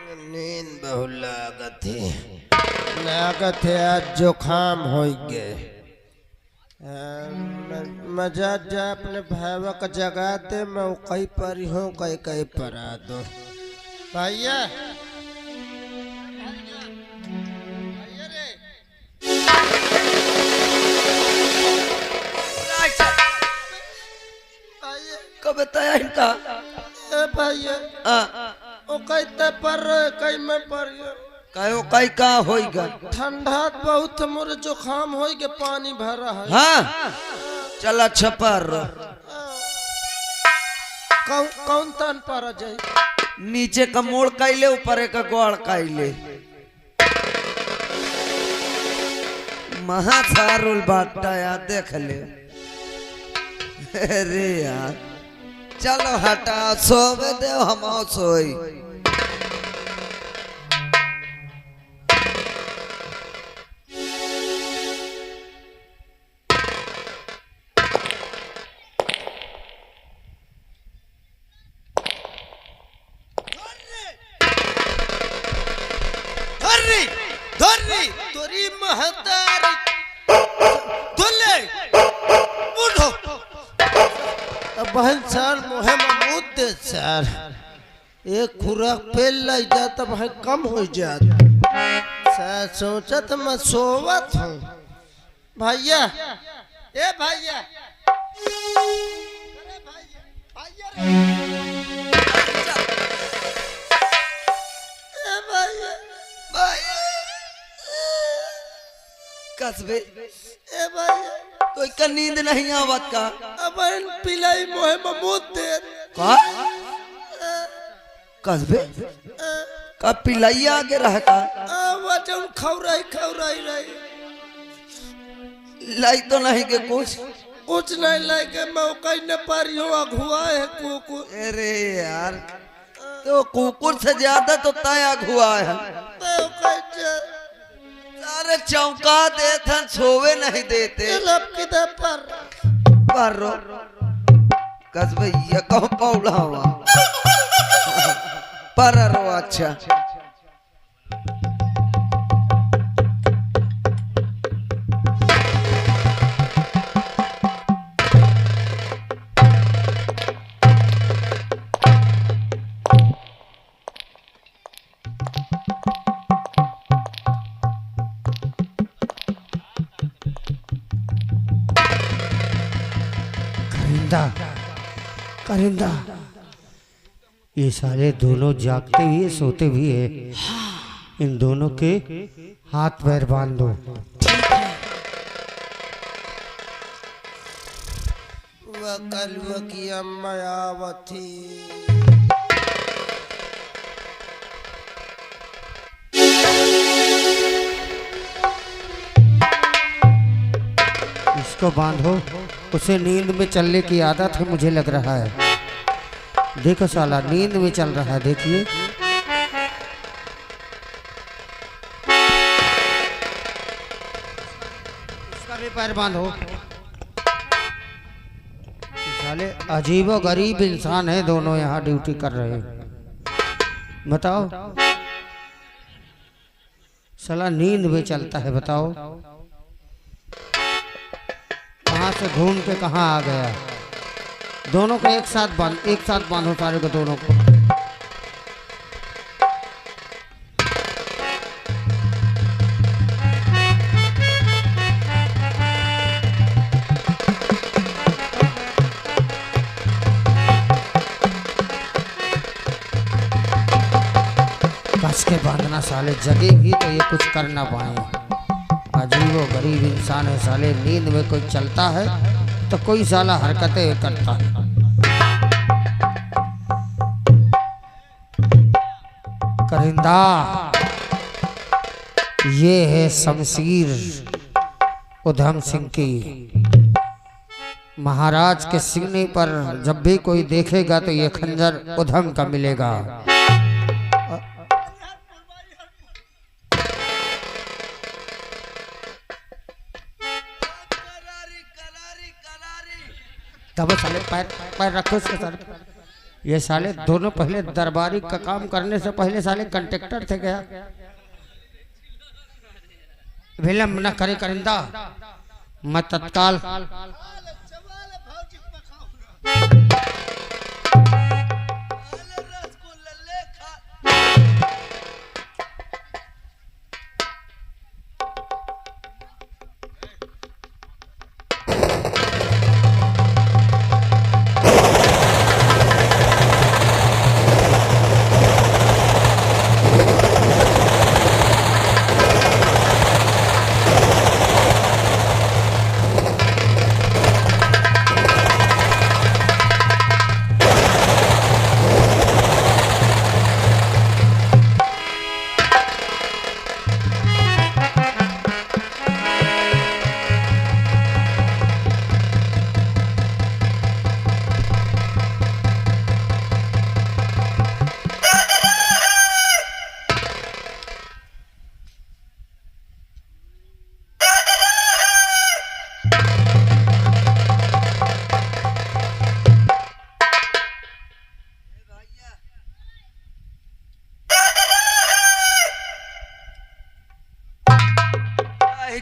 नींद बहुत लागत है आज जुकाम हो गए। मजा जा अपने भाईवा का जगा दे, मैं कहीं पर हूँ कहीं कहीं पर आ दो भैया। कब बताया इनका भैया ओ कहते पर कहीं में पर कायो काई का होइगा ठंडा बहुत मोर जुकाम हो गए, पानी भरा है। हाँ चला छपर कौन तन पर जाए? नीचे का मोड़ काइले ऊपर का गोड़ काइले महा सारुल बाटा यार देख ले। अरे यार चलो हटा सोवे दे हम सोई। तोरी महतारी दुल्ले उठो बहन सर मोहे महमूद दे सर, एक खुराक पेल लाई जाता भाई कम हो जात सर। सोचा तो मैं सोवत हूँ भैया। ए भैया कसबे ए भैया तो का नींद नहीं आवत का अब पिलाई मोहे महमूद दे का कसबे का पिलाई आगे रह का वजन खौराई रही लाई तो नहीं के कुछ नहीं लागे, मैं कहीं न पारी हो अघुआ है कुकुर। अरे यार तो कुकुर से ज्यादा तो ताया हुआ है। सारे चौंका देते सोवे नहीं देते पर कसबे ये कहो पौड़ा हुआ पर रो अच्छा करिंदा ये सारे दोनों जागते हुए सोते भी है। इन दोनों के हाथ पैर बांध दो। वकलव की अम्मा आवती इसको बांधो, उसे नींद में चलने की आदत है मुझे लग रहा है। देखो साला नींद में चल रहा है, देखिए इसका भी पैर बांधो। साले अजीबो गरीब इंसान है, दोनों यहाँ ड्यूटी कर रहे हैं। बताओ साला नींद में चलता है, बताओ कहाँ से घूम के कहाँ आ गया। दोनों को एक साथ बांधो सारे को, दोनों को। कस के बांधना साले, जगे भी तो ये कुछ कर ना पाए। अजीबो गरीब इंसान है साले, नींद में कोई चलता है तो कोई साला हरकतें करता है। करिंदा ये है शमशीर उधम सिंह की। महाराज के सीने पर जब भी कोई देखेगा तो ये खंजर उधम का मिलेगा। तब साले पैर पैर रखो इसके सर। ये साले दोनों पहले दरबारी का काम करने से पहले साले कंट्रेक्टर थे गया। विलंब न करे करिंदा, मैं तत्काल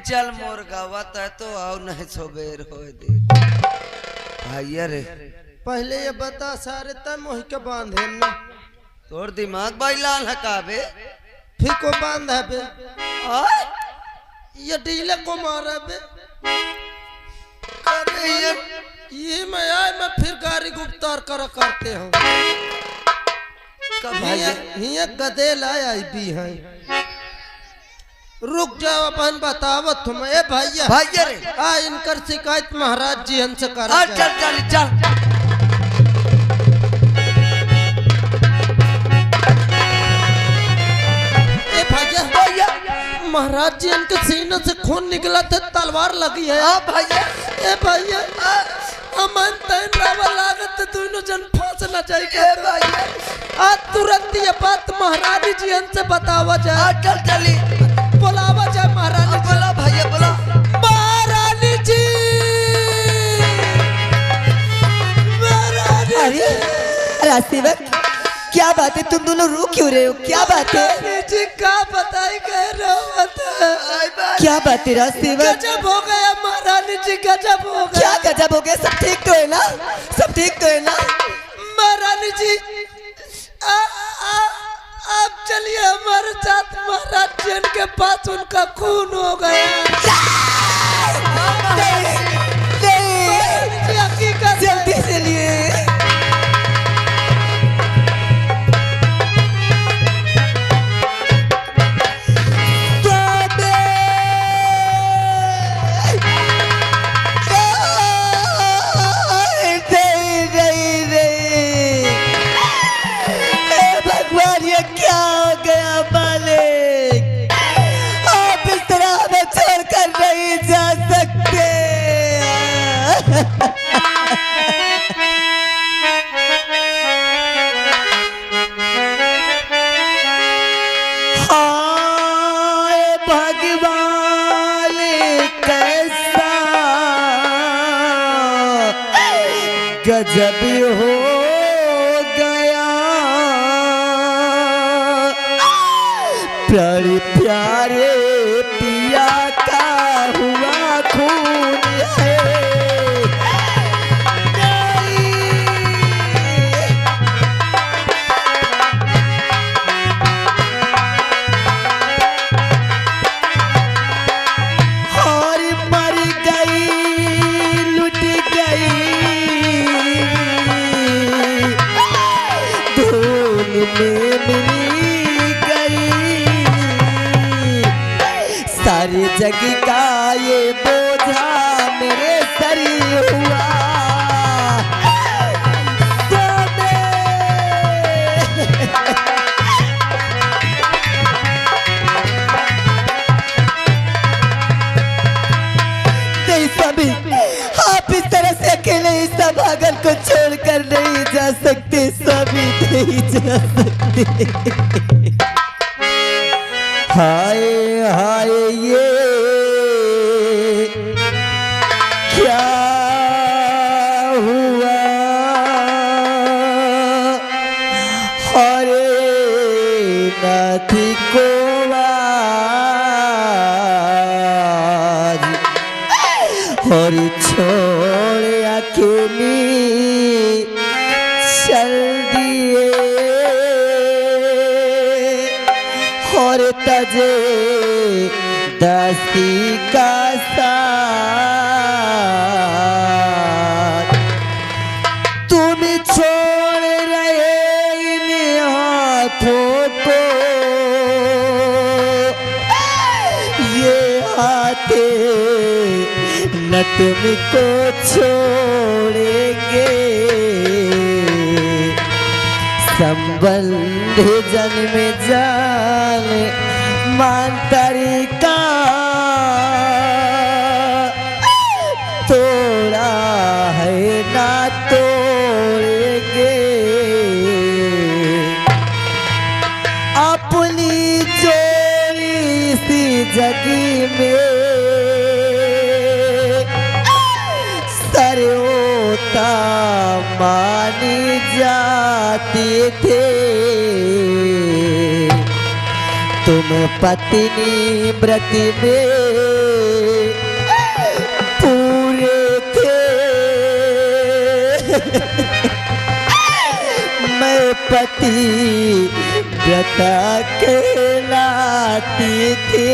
चल मोर गावत है तो आओ नहीं सोबेर हो दे भैया रे। पहले ये बता सारे तय मोह के बांधे न तोर दिमाग भाई लाल है काबे फिर को बांध है बे आय ये डीले को मारा बे अरे ये मैं आए मैं फिर गाड़ी गुप्तार करते हूँ हिया गदे लाया भी है। रुक जाओ अपन बतावत तुम ए भैया भैया रे आ इनकर शिकायत महाराज जी हमसे कर चल चल चल ए भैया महाराज जी इनके सीने से खून निकला था तलवार लगी है। हाँ भैया ए भैया अमन तैन रावा लागत दोनों जन फांस न चाहिए भैया आज तुरंत ये बात महाराज जी हमसे बतावा जाए। चल चली बुलावा जाए महारानी बोला भैया बोला महारानी जी अरे रास्तेवक क्या बात है, तुम दोनों रो क्यों रहे हो, क्या बात है? महारानी जी का बताई कह रहा क्या बात है रास्तेवक? गजब हो गया महारानी जी, गजब हो गया। क्या गजब हो गया? सब ठीक तो है ना, सब ठीक तो है ना? महारानी जी आप चलिए हमारे साथ, महाराज जी के पास उनका खून हो गया। नहीं, हकीकत जल्दी चलिए। गजब हो गया प्यारे प्यारे पिया का हुआ खून है। और मर गई, लुट गई, में मिल गई, सारी जग का ये बोझा मेरे सर हुआ। नहीं सभी आप इस तरह से अकेले इस भागल को छोड़कर नहीं जा सकते, सभी नहीं जा सकते। हाय हाय ये क्या हुआ, साथी को आज और छोड़ अकेली चल दिए और तजे दस्ती का साथ तुम छोड़ रहे इन हाथों को ये हाथे न तुमको छोड़ेंगे संबंध जन्म जान मान तरीका तोड़ा है ना तोड़ेंगे अपनी जोड़ी सी जगी में सरयोता मानी जाती थे तुम पत्नी व्रत में पूरे थे मैं पति व्रत कहलाती थी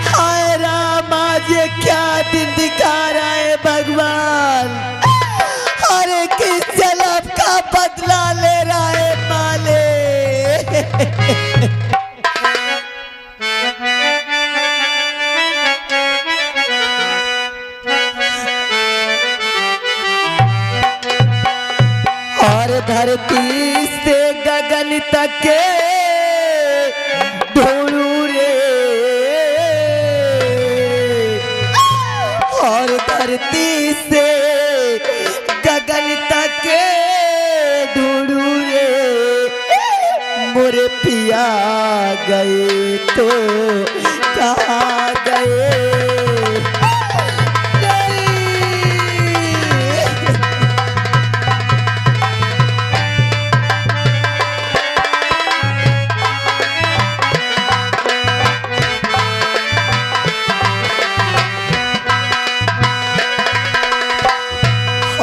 हाय राम आज ये क्या दिन दिखा रहा है भगवान अरे किस जन्म का बदला ले रहा है माले और धरती से गगन तक ढूंढू रे और धरती से गगन तक ढूंढू रे मोरे पिया गए तो कहाँ गए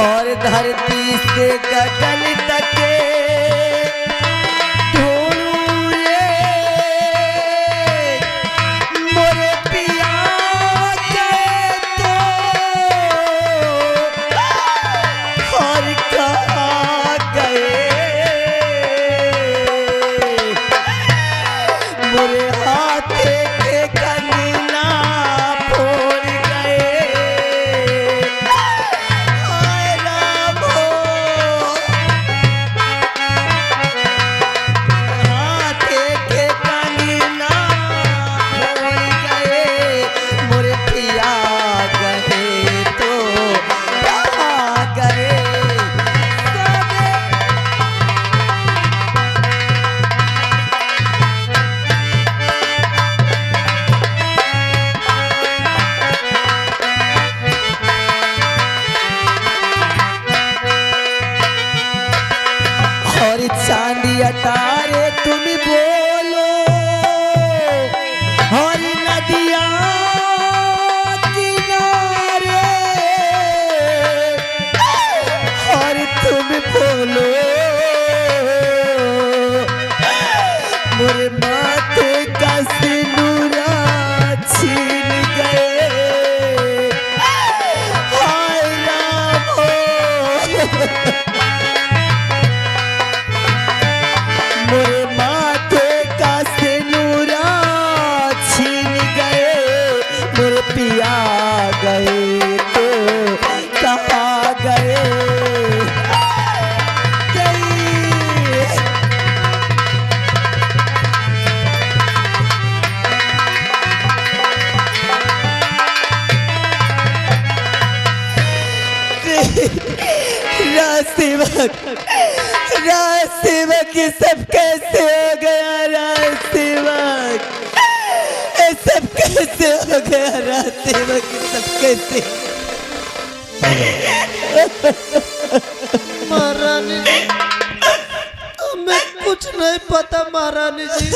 और धरती से गगन तक ढूंढू रे मोरे पिया गए तो और कहाँ गए मोरे हाथे के कंगना फोड़ गए हाय राम हो हाथे के कंगना फोड़ गए मोरे पिया गए तो कहाँ गए और चांदिया तारे तुम बोलो और नदिया किनारे और तुम बोलो मोरे माथे का सिंदूरा छीन गए हाय राम हो मोरे माथे का सिंदूरा छीन गए मोरे पिया गए तो कहाँ गए राजसेवक ये सब कैसे हो गया राजसेवक ये सब कैसे हो गया राजसेवक ये सब कैसे महारानी हमें कुछ कुछ नहीं पता महारानी जी।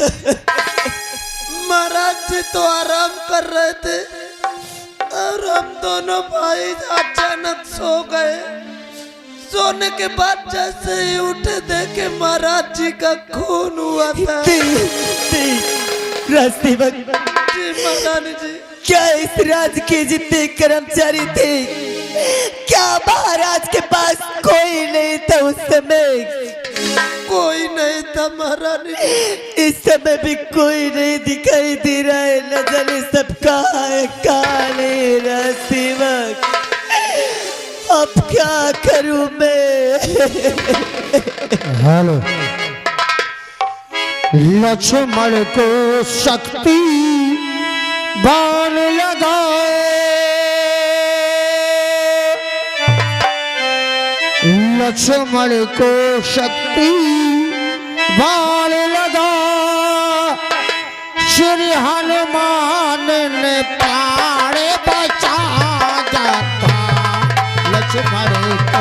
महाराज जी तो आराम कर रहे थे और हम दोनों भाई अचानक सो गए। सोने के बाद जैसे ही उठे देखे महाराज जी का खून हुआ था। राजसेवक जी महारानी जी। क्या इस राज के जितने कर्मचारी थे, क्या महाराज के पास कोई नहीं था उस समय? कोई नहीं था महारानी जी। इस समय भी कोई नहीं दिखाई दे रहा है। न जाने सब कहाँ है, कहाँ नहीं। राजसेवक अब क्या करूं मैं? हेलो, लक्ष्मण को शक्ति बाण लगाए, लक्ष्मण को शक्ति बाण लगा, श्री हनुमान ने प्राण बचा जाता लक्ष्मण को।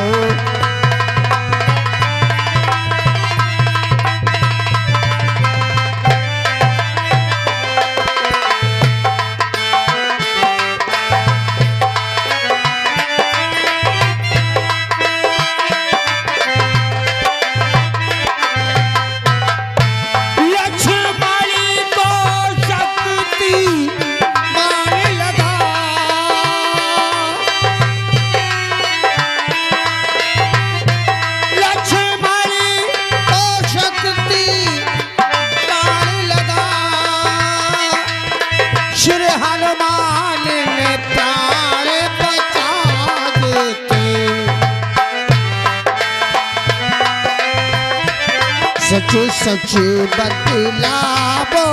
सच सच बतलावो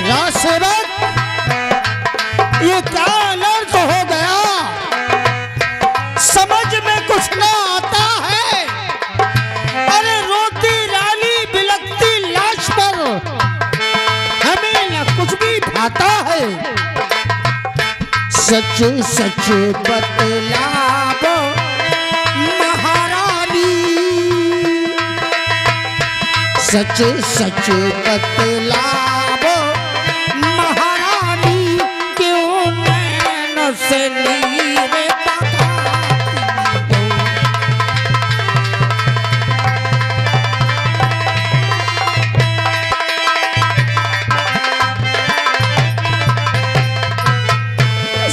राजसेवक, ये क्या अनर्थ हो गया? समझ में कुछ ना आता है। अरे रोती रानी बिलखती लाश पर हमें न कुछ भी भाता है। सच सच बतलावो सच सच बतलावो महारानी, क्यों नैन से नीर बहाती हो।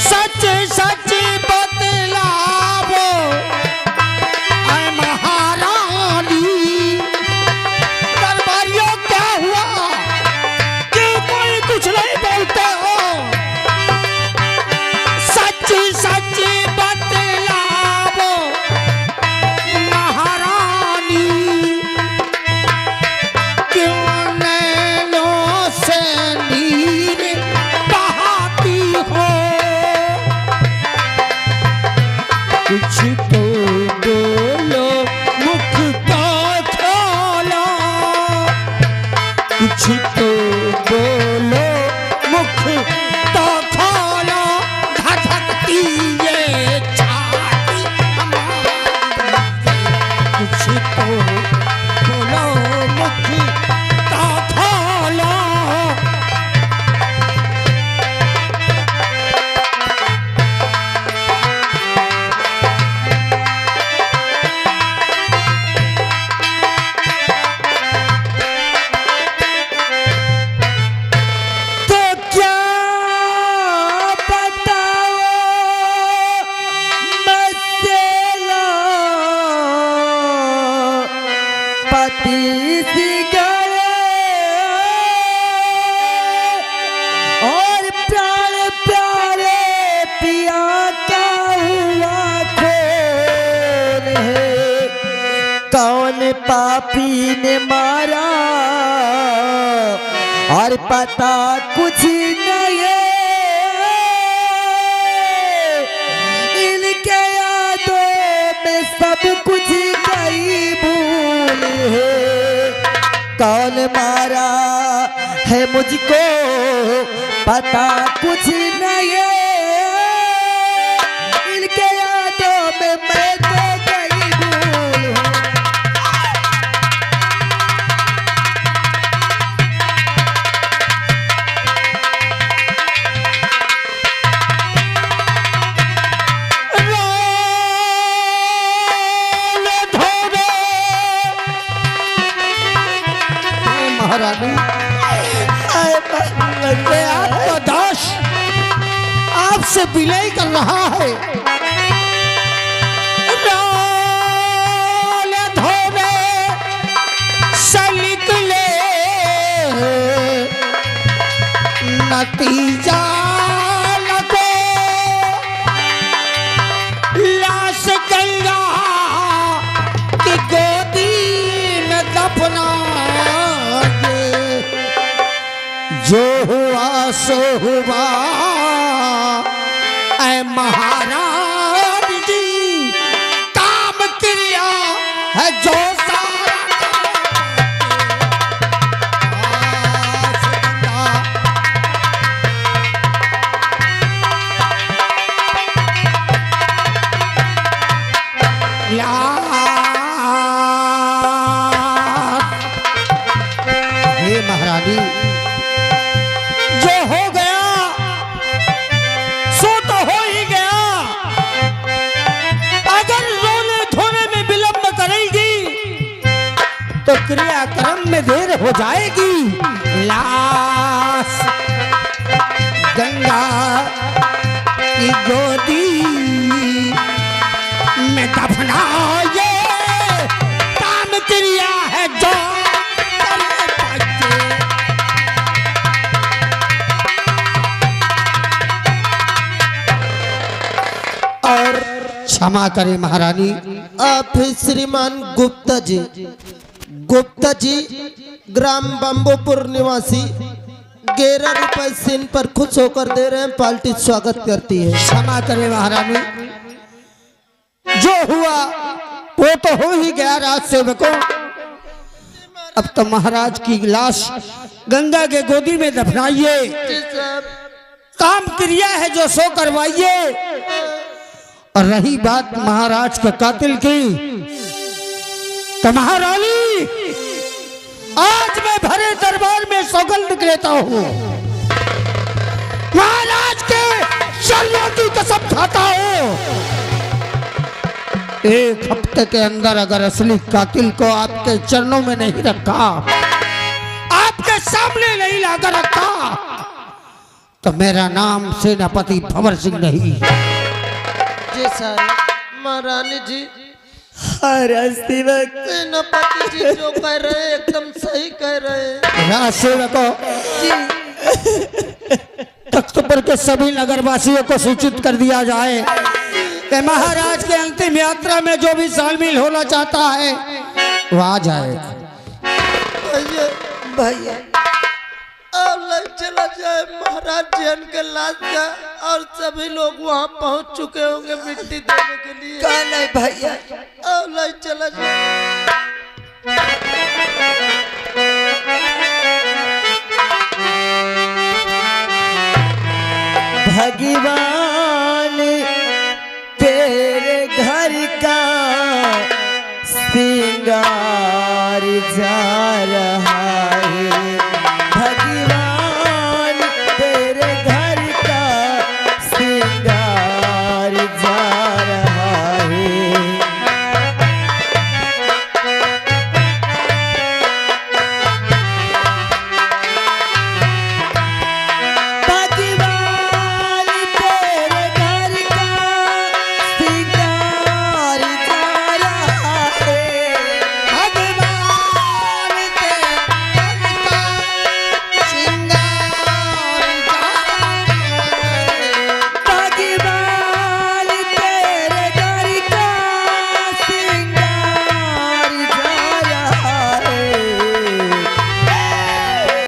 सच सच बतलावो महारानी, कुछ नहीं बोलते हो। सच सच बतलावो महारानी, क्यों नैनों से नीर बहाती हो। कुछ तो बोलो मुख का खोलो, कुछ तो बोलो मुख तो खोलो, धधकती ये छाती हमारी। कुछ तो बोलो मुख तो खोलो। और प्यार प्यारे पिया क्या हुआ खोल है? कौन पापी ने मारा और पता कुछ नहीं। इनके यादों में सब कुछ गई भूल है। कौन मारा है मुझको पता कुछ नहीं। इनके यादों में मैं तो गई भूल हूँ। महारानी। हाय भगवान। ये आपका दास आपसे विनय कर रहा है। रोले धोले से निकले नतीजा लगो लाश गंगा की गोदी में दफना दे। जो हुआ सो हुआ ऐ महारानी जी, काम क्रिया है जो सारा हे महारानी, जो हो गया सो तो हो ही गया। अगर रोने धोने में विलंब करेगी तो क्रियाक्रम में देर हो जाएगी। लाश गंगा की गोदी में दफना ये काम क्रिया है जो और क्षमा करें महारानी। आप ही श्रीमान गुप्ता जी, गुप्ता जी ग्राम बम्बोपुर निवासी 11 रुपए सिन पर खुश होकर दे रहे हैं। पार्टी स्वागत करती है। क्षमा करें महारानी, जो हुआ वो तो हो ही गया। राज सेवकों, अब तो महाराज की लाश गंगा के गोदी में दफनाइए। जी साहब। काम क्रिया है जो सो करवाइए। और रही बात महाराज के कातिल की, तो महारानी आज मैं भरे दरबार में सौगंध लेता हूँ, महाराज के चरणों की कसम खाता हूँ, 1 हफ्ते के अंदर अगर असली कातिल को आपके चरणों में नहीं रखा, आपके सामने नहीं लाकर रखा, तो मेरा नाम सेनापति भंवर सिंह नहीं। जी सर। महारानी जी, सेवक सेनापति जी जो कह रहे हैं एकदम सही कह रहे हैं। राज सेवकों, तख्त पर के सभी नगरवासियों को सूचित कर दिया जाए कि महाराज के अंतिम यात्रा में जो भी शामिल होना चाहता है वो आ जाए। भैया भैया अब लग चला जाए महाराज जैन के लाश का, और सभी लोग वहाँ पहुँच चुके होंगे मिट्टी देने के लिए। का नहीं भैया, अब लग चला जाए। भगवान तेरे घर का श्रृंगार जा रहा है।